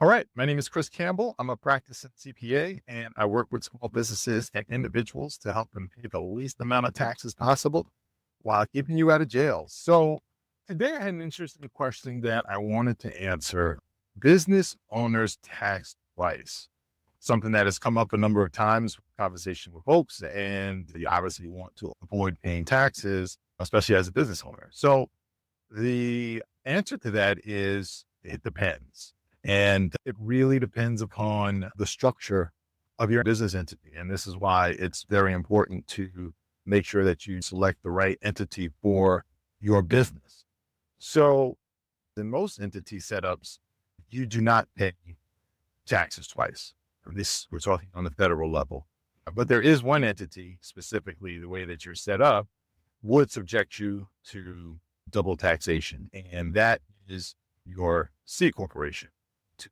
All right. My name is Chris Campbell. I'm a practicing CPA and I work with small businesses and individuals to help them pay the least amount of taxes possible while keeping you out of jail. So today I had an interesting question that I wanted to answer. Business owners tax twice, something that has come up a number of times, conversation with folks, and you obviously want to avoid paying taxes, especially as a business owner. So the answer to that is it depends. And it really depends upon the structure of your business entity. And this is why it's very important to make sure that you select the right entity for your business. So, in most entity setups, you do not pay taxes twice. This we're talking on the federal level. But there is one entity specifically, the way that you're set up would subject you to double taxation, and that is your C corporation. To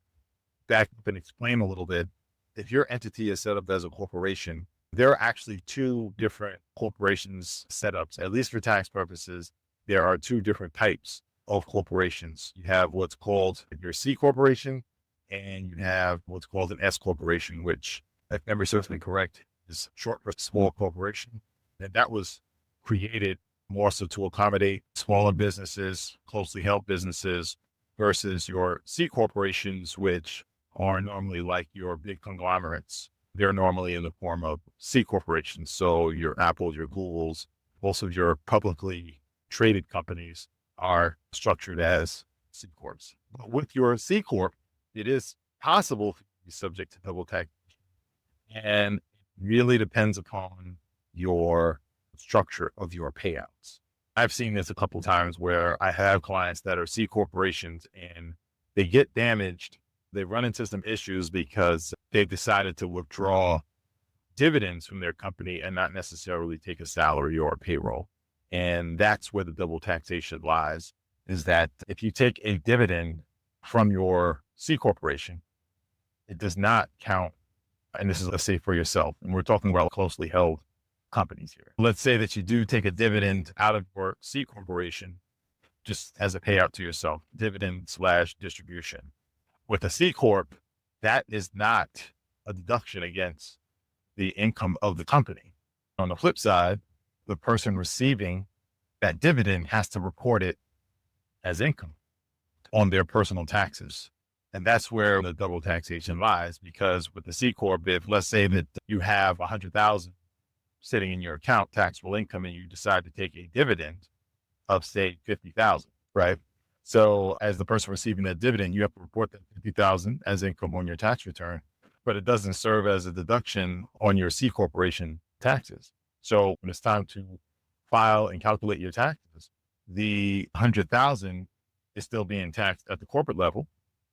back up and explain a little bit, if your entity is set up as a corporation, there are actually two different corporations setups, at least for tax purposes. There are two different types of corporations. You have what's called your C corporation, and you have what's called an S corporation, which, if memory serves me correct, is short for small corporation. And that was created more so to accommodate smaller businesses, closely held businesses versus your C corporations, which are normally like your big conglomerates. They're normally in the form of C corporations. So your Apples, your Googles, most of your publicly traded companies are structured as C corps. But with your C corp, it is possible to be subject to double tax, and it really depends upon your structure of your payouts. I've seen this a couple of times where I have clients that are C corporations and they get damaged. They run into some issues because they've decided to withdraw dividends from their company and not necessarily take a salary or a payroll. And that's where the double taxation lies, is that if you take a dividend from your C corporation, it does not count. And this is, let's say, for yourself. And we're talking about closely held companies here. Let's say that you do take a dividend out of your C corporation just as a payout to yourself, dividend slash distribution. With a C corp, that is not a deduction against the income of the company. On the flip side, the person receiving that dividend has to report it as income on their personal taxes. And that's where the double taxation lies, because with the C corp, if let's say that you have 100,000 sitting in your account, taxable income, and you decide to take a dividend of say 50,000, right? So as the person receiving that dividend, you have to report that 50,000 as income on your tax return, but it doesn't serve as a deduction on your C corporation taxes. So when it's time to file and calculate your taxes, the 100,000 is still being taxed at the corporate level,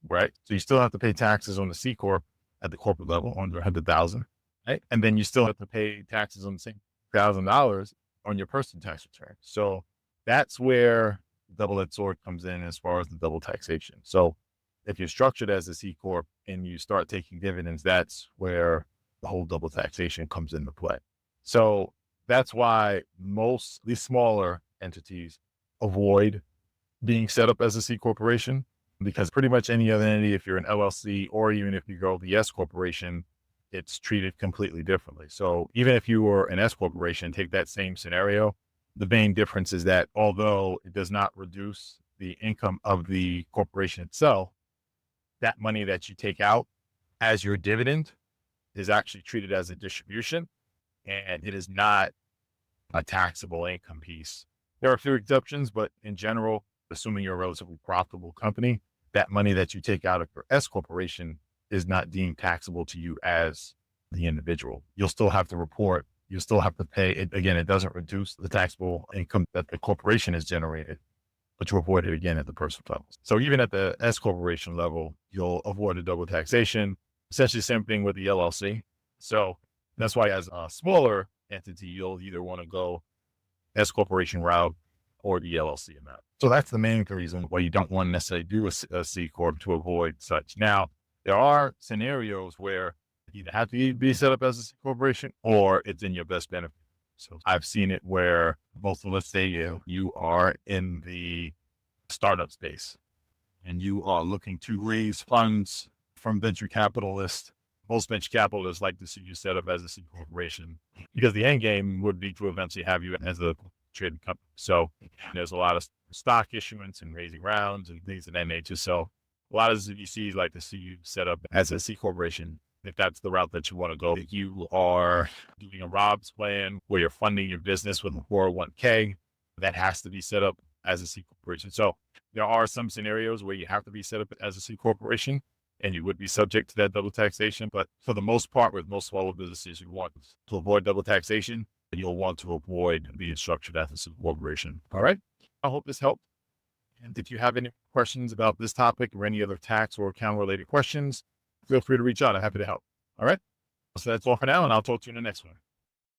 right? So you still have to pay taxes on the C corp at the corporate level on the 100,000. Right? And then you still have to pay taxes on the same $1,000 on your personal tax return. So that's where double-edged sword comes in as far as the double taxation. So if you're structured as a C corp and you start taking dividends, that's where the whole double taxation comes into play. So that's why most these smaller entities avoid being set up as a C corporation, because pretty much any other entity, if you're an LLC or even if you go the S corporation, it's treated completely differently. So even if you were an S corporation, take that same scenario, the main difference is that although it does not reduce the income of the corporation itself, that money that you take out as your dividend is actually treated as a distribution, and it is not a taxable income piece. There are a few exceptions, but in general, assuming you're a relatively profitable company, that money that you take out of your S corporation is not deemed taxable to you as the individual. You'll still have to report. You'll still have to pay it. Again, it doesn't reduce the taxable income that the corporation has generated, but you avoid it again at the personal level. So even at the S corporation level, you'll avoid a double taxation. Essentially, same thing with the LLC. So that's why as a smaller entity, you'll either want to go S corporation route or the LLC amount. So that's the main reason why you don't want to necessarily do a C corp, to avoid such. Now, there are scenarios where you either have to be set up as a C corporation or it's in your best benefit. So I've seen it where let's say you are in the startup space and you are looking to raise funds from venture capitalists. Most venture capitalists like to see you set up as a C corporation because the end game would be to eventually have you as a trading company. So there's a lot of stock issuance and raising rounds and things of that nature. So a lot of VCs like to see you set up as a C corporation. If that's the route that you want to go, if you are doing a Rob's plan where you're funding your business with a 401k, that has to be set up as a C corporation. So there are some scenarios where you have to be set up as a C corporation and you would be subject to that double taxation. But for the most part, with most smaller businesses, you want to avoid double taxation. You'll want to avoid being structured as a C corporation. All right. I hope this helped. And if you have any questions about this topic or any other tax or account related questions, feel free to reach out. I'm happy to help. All right. So that's all for now, and I'll talk to you in the next one.